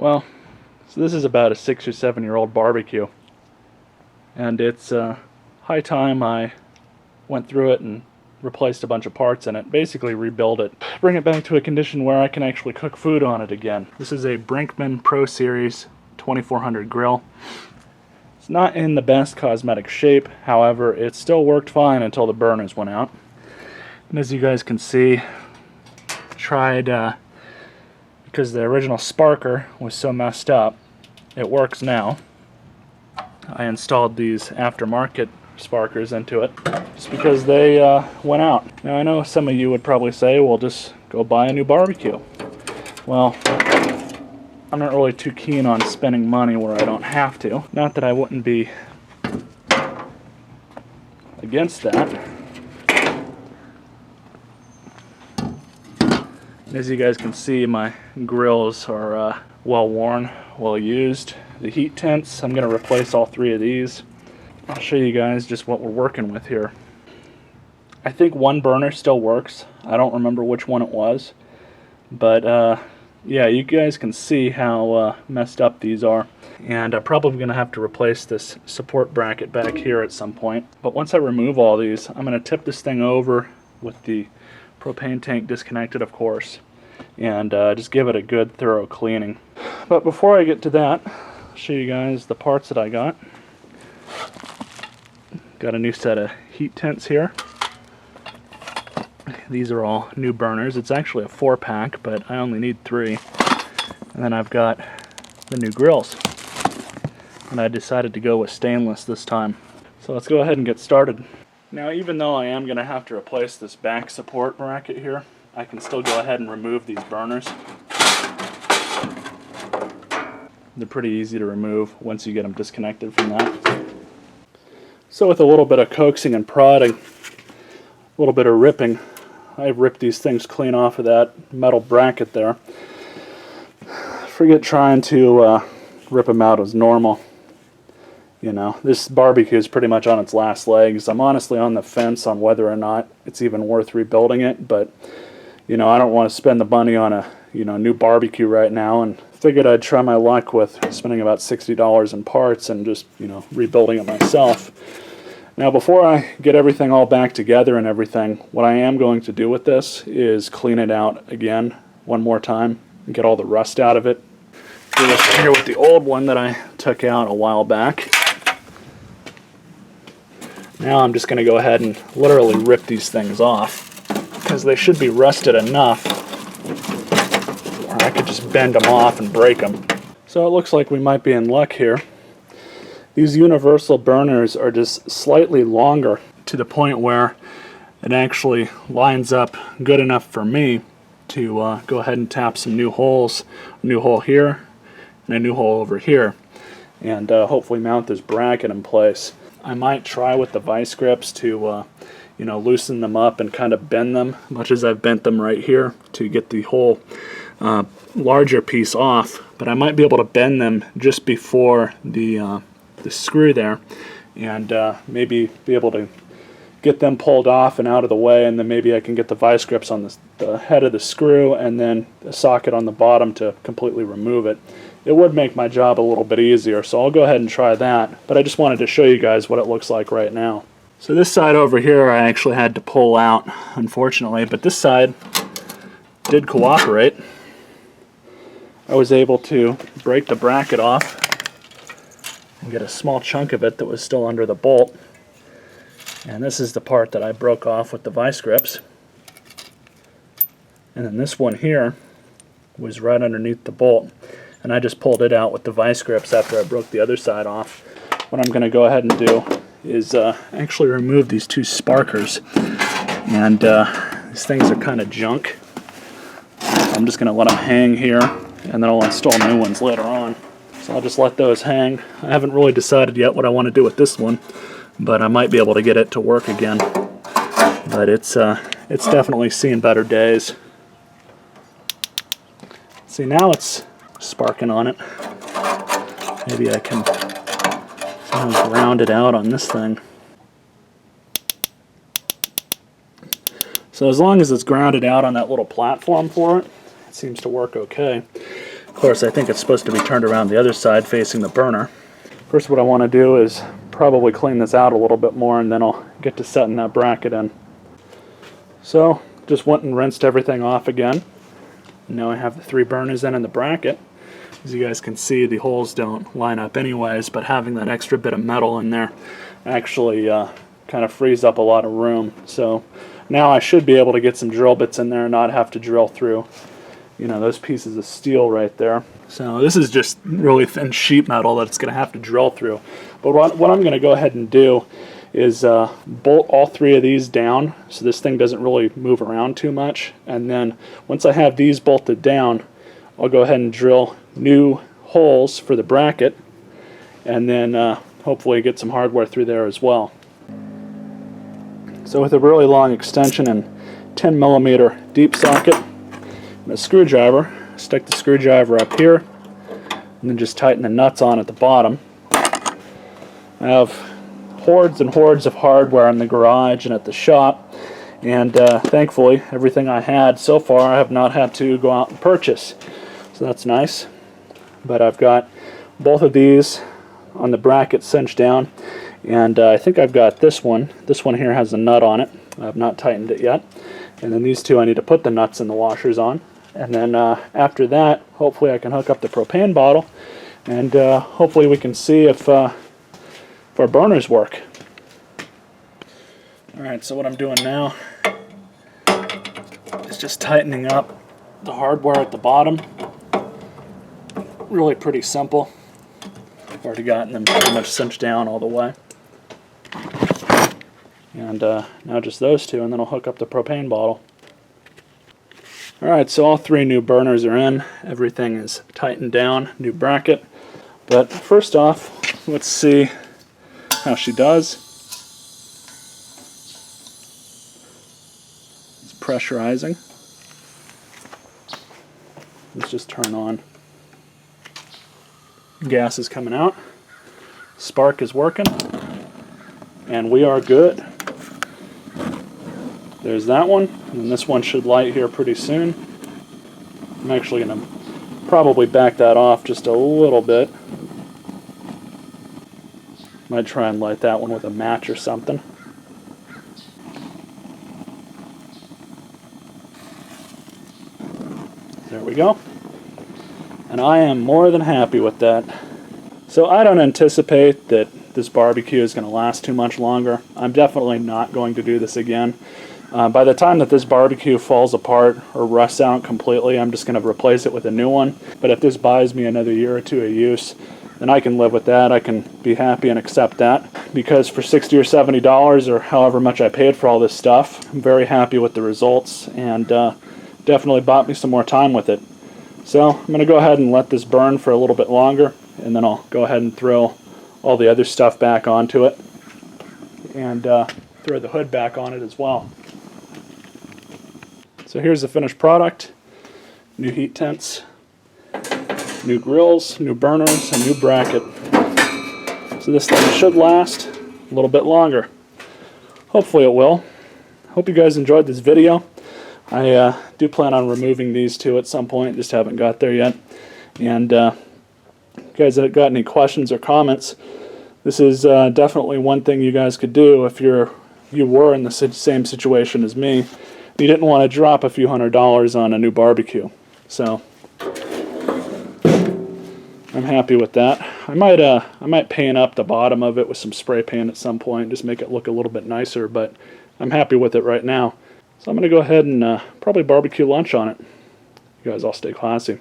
Well, so this is about a 6 or 7-year-old barbecue, and it's high time I went through it and replaced a bunch of parts in it, basically rebuild it, bring it back to a condition where I can actually cook food on it again. This is a Brinkmann Pro Series 2400 grill. It's not in the best cosmetic shape, however, it still worked fine until the burners went out. And as you guys can see, tried, because the original sparker was so messed up, it works now. I installed these aftermarket sparkers into it just because they went out. Now I know some of you would probably say, well, just go buy a new barbecue. Well, I'm not really too keen on spending money where I don't have to. Not that I wouldn't be against that. As you guys can see, my grills are well worn, well used. The heat tents, I'm going to replace all 3 of these. I'll show you guys just what we're working with here. I think one burner still works. I don't remember which one it was. But yeah, you guys can see how messed up these are. And I'm probably going to have to replace this support bracket back here at some point. But once I remove all these, I'm going to tip this thing over with the propane tank disconnected, of course, and just give it a good thorough cleaning. But before I get to that, I'll show you guys the parts that I got. Got a new set of heat tents here. These are all new burners. It's actually a 4-pack, but I only need 3. And then I've got the new grills. And I decided to go with stainless this time. So let's go ahead and get started. Now, even though I am going to have to replace this back support bracket here, I can still go ahead and remove these burners. They're pretty easy to remove once you get them disconnected from that. So with a little bit of coaxing and prodding, a little bit of ripping, I've ripped these things clean off of that metal bracket there. Forget trying to rip them out as normal. You know, this barbecue is pretty much on its last legs. I'm honestly on the fence on whether or not it's even worth rebuilding it, but you know, I don't want to spend the money on a new barbecue right now, and figured I'd try my luck with spending about $60 in parts and just rebuilding it myself. Now, before I get everything all back together and everything, what I am going to do with this is clean it out again one more time and get all the rust out of it. Do this here with the old one that I took out a while back. Now I'm just going to go ahead and literally rip these things off, because they should be rusted enough where I could just bend them off and break them. So it looks like we might be in luck here. These universal burners are just slightly longer, to the point where it actually lines up good enough for me to go ahead and tap some new holes. A new hole here and a new hole over here, and hopefully mount this bracket in place. I might try with the vice grips to loosen them up and kind of bend them, much as I've bent them right here, to get the whole larger piece off. But I might be able to bend them just before the screw there, and maybe be able to get them pulled off and out of the way, and then maybe I can get the vice grips on the head of the screw and then a socket on the bottom to completely remove it. It would make my job a little bit easier, so I'll go ahead and try that. But I just wanted to show you guys what it looks like right now. So this side over here I actually had to pull out, unfortunately, but this side did cooperate. I was able to break the bracket off and get a small chunk of it that was still under the bolt. And this is the part that I broke off with the vice grips. And then this one here was right underneath the bolt, and I just pulled it out with the vice grips after I broke the other side off. What I'm going to go ahead and do is actually remove these 2 sparkers. And these things are kind of junk. I'm just going to let them hang here, and then I'll install new ones later on. So I'll just let those hang. I haven't really decided yet what I want to do with this one, but I might be able to get it to work again. But it's definitely seen better days. See, now it's sparking on it. Maybe I can ground it out on this thing. So as long as it's grounded out on that little platform for it, it seems to work okay. Of course, I think it's supposed to be turned around the other side facing the burner. First, what I want to do is probably clean this out a little bit more, and then I'll get to setting that bracket in. So, just went and rinsed everything off again. Now I have the 3 burners in the bracket. As you guys can see, the holes don't line up anyways, but having that extra bit of metal in there actually kind of frees up a lot of room. So now I should be able to get some drill bits in there and not have to drill through, you know, those pieces of steel right there. So this is just really thin sheet metal that it's going to have to drill through. But what I'm going to go ahead and do is bolt all 3 of these down so this thing doesn't really move around too much. And then once I have these bolted down, I'll go ahead and drill new holes for the bracket, and then hopefully get some hardware through there as well. So with a really long extension and 10mm deep socket and a screwdriver, stick the screwdriver up here and then just tighten the nuts on at the bottom. I have hordes and hordes of hardware in the garage and at the shop, and thankfully everything I had so far I have not had to go out and purchase, so that's nice. But I've got both of these on the bracket cinched down, and I think I've got this one. This one here has a nut on it. I've not tightened it yet. And then these two I need to put the nuts and the washers on. And then after that, hopefully I can hook up the propane bottle, and hopefully we can see if our burners work. Alright, so what I'm doing now is just tightening up the hardware at the bottom. Really pretty simple. I've already gotten them pretty much cinched down all the way. And now just those two, and then I'll hook up the propane bottle. Alright, so all 3 new burners are in. Everything is tightened down, new bracket. But first off, let's see how she does. It's pressurizing. Let's just turn on. Gas is coming out, spark is working, and we are good. There's that one, and this one should light here pretty soon. I'm actually going to probably back that off just a little bit. Might try and light that one with a match or something. There we go. And I am more than happy with that. So I don't anticipate that this barbecue is going to last too much longer. I'm definitely not going to do this again. By the time that this barbecue falls apart or rusts out completely, I'm just going to replace it with a new one. But if this buys me another year or 2 of use, then I can live with that. I can be happy and accept that. Because for $60 or $70 or however much I paid for all this stuff, I'm very happy with the results, and definitely bought me some more time with it. So I'm going to go ahead and let this burn for a little bit longer, and then I'll go ahead and throw all the other stuff back onto it, and throw the hood back on it as well. So here's the finished product. New heat tents, new grills, new burners, a new bracket. So this thing should last a little bit longer. Hopefully it will. Hope you guys enjoyed this video. I do plan on removing these two at some point, just haven't got there yet. And if you guys have got any questions or comments, this is definitely one thing you guys could do if you were in the same situation as me. You didn't want to drop a few $100s on a new barbecue. So I'm happy with that. I might paint up the bottom of it with some spray paint at some point, just make it look a little bit nicer, but I'm happy with it right now. So I'm going to go ahead and probably barbecue lunch on it. You guys all stay classy.